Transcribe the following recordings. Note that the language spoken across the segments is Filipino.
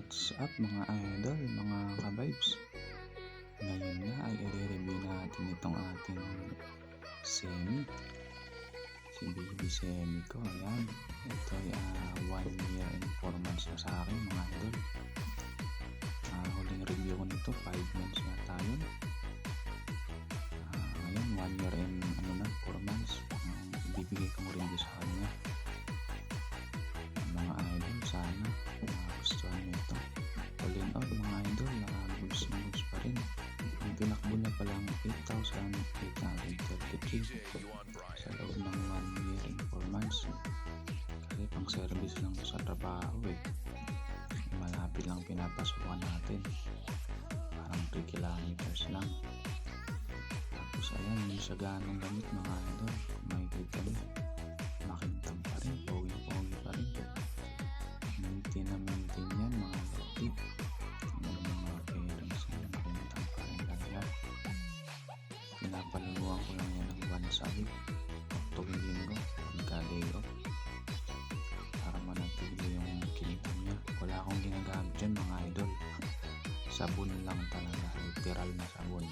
What's up mga idol, mga ka-vibes? Ngayon na ay i-review natin itong ating semi. Si baby semi ko, ayan. Ito ay 1 year and 4 months na sa akin mga idol. Huling review ko nito, 5 months na tayo. Ngayon, 1 year and 4 months. Ibibigay ko review sa kanya. Mga idol, sana gustuhan nyo ito. All in all mga idol, goods na goods pa rin. Yung pinakbo na palang 8,833 sa loob ng 1 year and 4 months. Kasi pang service lang sa trabaho malapit lang pinapasukan natin, parang 3 kilometers lang. Tapos ayan, hindi siya ganong gamit mga idol. Makikita nyo, makintab pa rin, pogi pa rin. Maintain yan mga kapit. Yung mga parents yan, makintab pa rin talaga. Pinapaliguan ko lang yan ng once a week, tuwing linggo, pagka-day off, para manatili yung kintab niya. Wala akong ginagamit dyan mga idol. Sabon lang talaga, literal na sabon,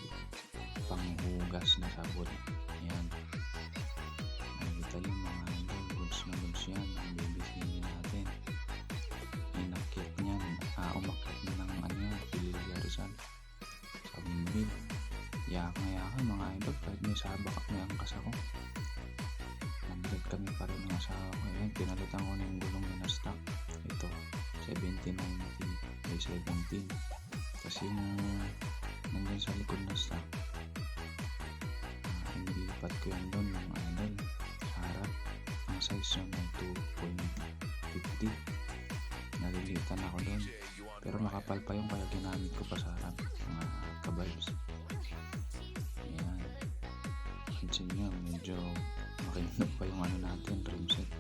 panghugas na sabon. Ayan, nakikita nyo mga idol, goods na goods yan ang baby semi natin. Inakit niyan, umakit na ng Pilya Rizal sa windmill. Yakang mga idol, kahit may sabak at may angkas ako, nagdag kami pa rin ng asawa ko. Ayan, pinalitan ko na yung gulong na stock. Ito 1790 by 17, kasi yung nandyan sa likod na stock, nilipat ko yan doon mga idol sa harap. Ang size yun ay 2.50, nalilitan ako doon, pero makapal pa yung kaya ginamit ko pa sa harap mga ka-vibes. Ayan, pansin nyo, medyo makinig pa yung natin, rim set.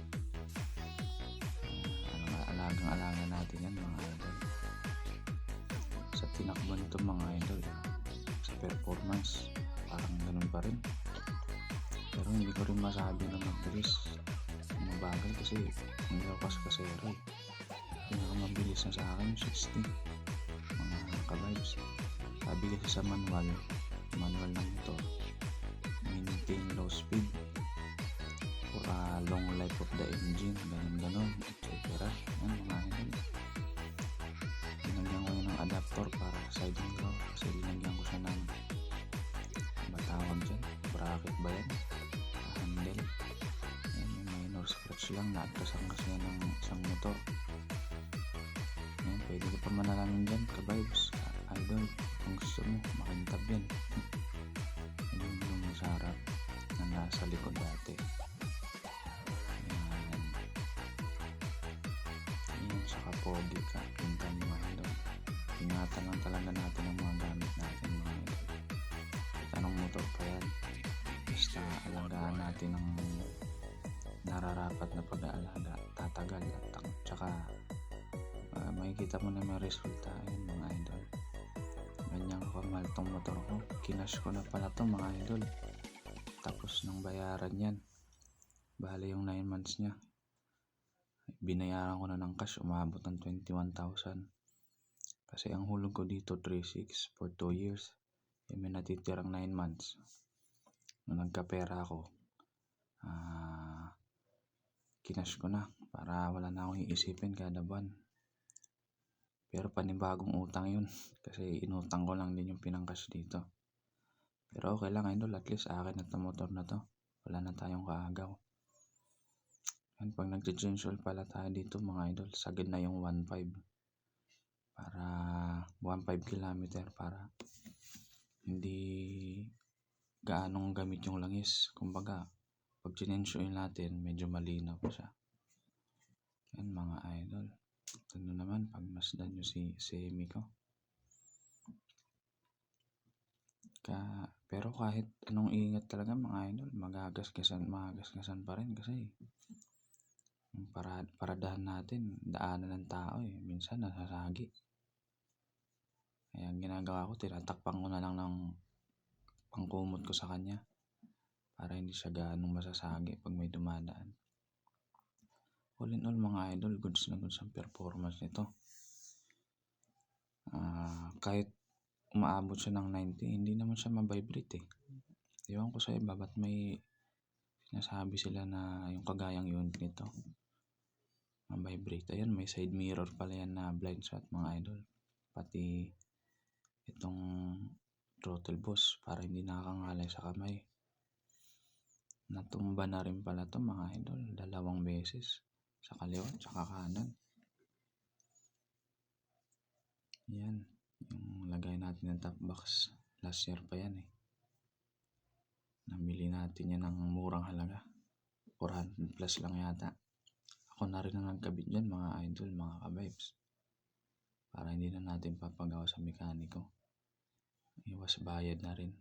Alagang-alaga natin yan mga idol. Sa tinakbo nito mga idol, sa performance, parang ganun pa rin. Pero hindi ko rin masabi na mabilis, mabagal, kasi hindi ako kasero. Pinakamabilis na sa akin 60 mga ka-vibes. Sabi kasi sa manual ng ito, maintain low speed for a long life of the engine, ganun etc. Yan mga idol. Linagyan ko yun ng adapter para sa side mirror, kasi linagyan ko siya ng matawag dyan, bracket ba yan, handle. Yan, yung minor scratch lang, naatrasan kasi yan ng isang motor. Yan, pwede ko pa manalangin dyan ka-vibes, idol, kung gusto mo makintab yan. Yan yung sa harap na nasa likod dati. Yan, saka pogi ka, pinta nyo mga idol. Ingatan lang talaga natin ang mga gamit natin mga idol. Anong motor pa yan, basta alagaan natin ang nararapat na pag-aalaga, tatagal at tsaka makikita mo na may resulta. Ayun mga idol, ganyan ko kamahal tong motor ko. Kinash ko na pala to mga idol, tapos nang bayaran yan, bale yung 9 months nya binayaran ko na ng cash, umabot ng 21,000. Kasi ang hulog ko dito 3,600 for 2 years. May natitirang 9 months. Nung nagkapera ako, kinash ko na para wala na akong iisipin kada buwan. Pero panibagong utang yun, kasi inutang ko lang din yung pinangcash dito. Pero okay lang idol, at least akin at motor na to, wala na tayong kaagaw. And pag nag-change oil pala tayo dito mga idol, sagad na yung 1.5 para 1.5 kilometer, para hindi gaanong gamit yung langis. Kumbaga pag change oil natin, medyo malinaw pa siya. Yan mga idol, ito naman pagmasdan nyo si semi ko. Pero kahit anong ingat talaga mga idol, magagasgasan pa rin, kasi yung paradahan natin, daanan ng tao minsan nasasagi. Kaya ang ginagawa ko, tinatakpan ko na lang ng pangkumot ko sa kanya para hindi siya ganong masasagi pag may dumadaan. All in all mga idol, goods na goods ang performance nito. Kahit umaabot siya ng 90, hindi naman siya ma-vibrate eh. Ewan ko sa iba, ba't may sinasabi sila na yung kagayang unit nito ma-vibrate. Ayan, may side mirror pala yan na blind spot mga idol. Pati itong throttle boost para hindi nakakangalay sa kamay. Natumba na rin pala to mga idol, 2 beses. Sa kaliwa, sa kanan. Yan, yung lagay natin ng top box. Last year pa yan eh. Nabili natin yan ng murang halaga. 400 plus lang yata. Ako na rin ang nagkabit dyan mga idol, mga ka-vibes. Para hindi na natin papagawa sa mekaniko. Iwas bayad na rin.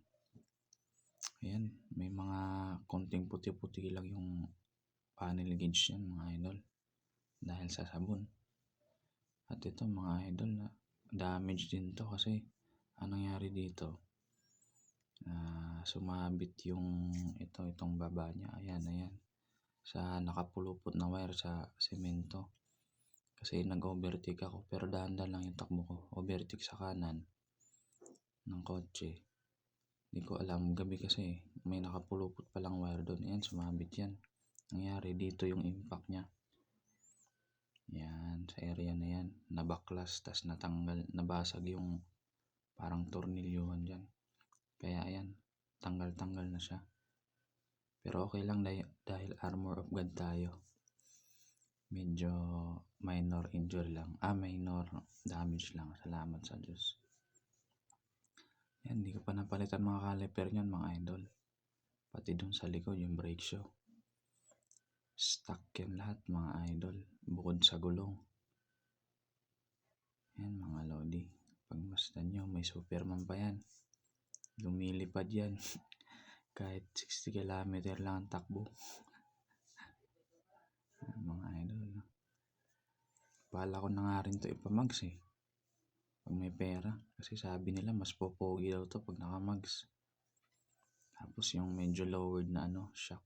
Ayan, may mga konting puti-puti lang yung panel gauge yan mga idol. Dahil sa sabon. At ito mga idol, na damage din to kasi anong nangyari dito? Sumabit yung itong baba niya. Ayan. Sa nakapulupot na wire sa semento. Kasi nag-overtake ako pero dahan-dahan lang yung takbo ko. Overtake sa kanan ng kotse. Hindi ko alam, gabi kasi may nakapulupot palang wire doon. Ayan, sumabit yan. Nangyari dito yung impact niya. Yan, sa area na yan. Nabaklas, tas natanggal, nabasag yung parang tornilyuhan dyan. Kaya ayan, tanggal-tanggal na siya. Pero okay lang dahil armor of God tayo. Medyo minor injury lang. Minor damage lang. Salamat sa Diyos. Yan, hindi ko pa napalitan mga caliper niyan mga idol. Pati dun sa likod yung brake shoe. Stuck yan lahat mga idol. Bukod sa gulong. Yan mga lodi. Pagmasdan nyo, may Superman pa yan. Lumilipad yan. Kahit 60 km lang ang takbo. Mga idol. Pala ko na nga rin to ipamags eh. Pag may pera. Kasi sabi nila mas popogi daw to pag nakamags. Tapos yung medyo lowered na shock.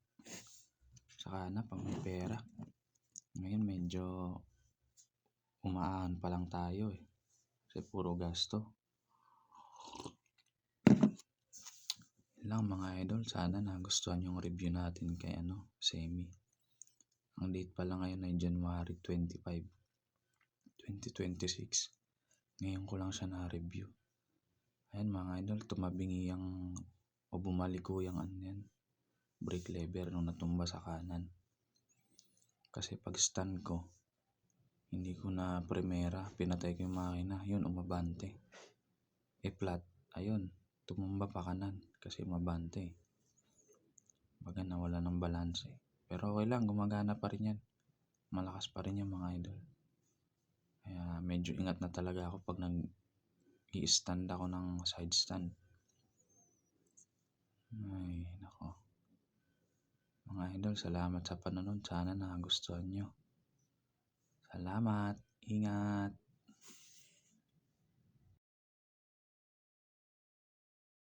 Saka na pag may pera. Ngayon medyo umaan pa lang tayo eh. Kasi puro gasto. Lang mga idol, sana nagustuhan yung review natin kay Semi. Ang date pala ngayon ay January 25, 2026. Ngayon ko lang siya na-review. Ayan mga idol, tumabingi o bumaliko yung brake lever nung natumba sa kanan. Kasi pag stand ko, hindi ko na primera, pinatay ko yung makina, yun umabante. Flat, ayun, tumumba pa kanan kasi umabante. Baga nawala ng balance. Pero okay lang, gumagana pa rin yan. Malakas pa rin yan mga idol. Kaya medyo ingat na talaga ako pag nag-i-stand ako ng side stand. Ay, nako. Mga idol, salamat sa panonood. Sana nagustuhan nyo. Salamat. Ingat.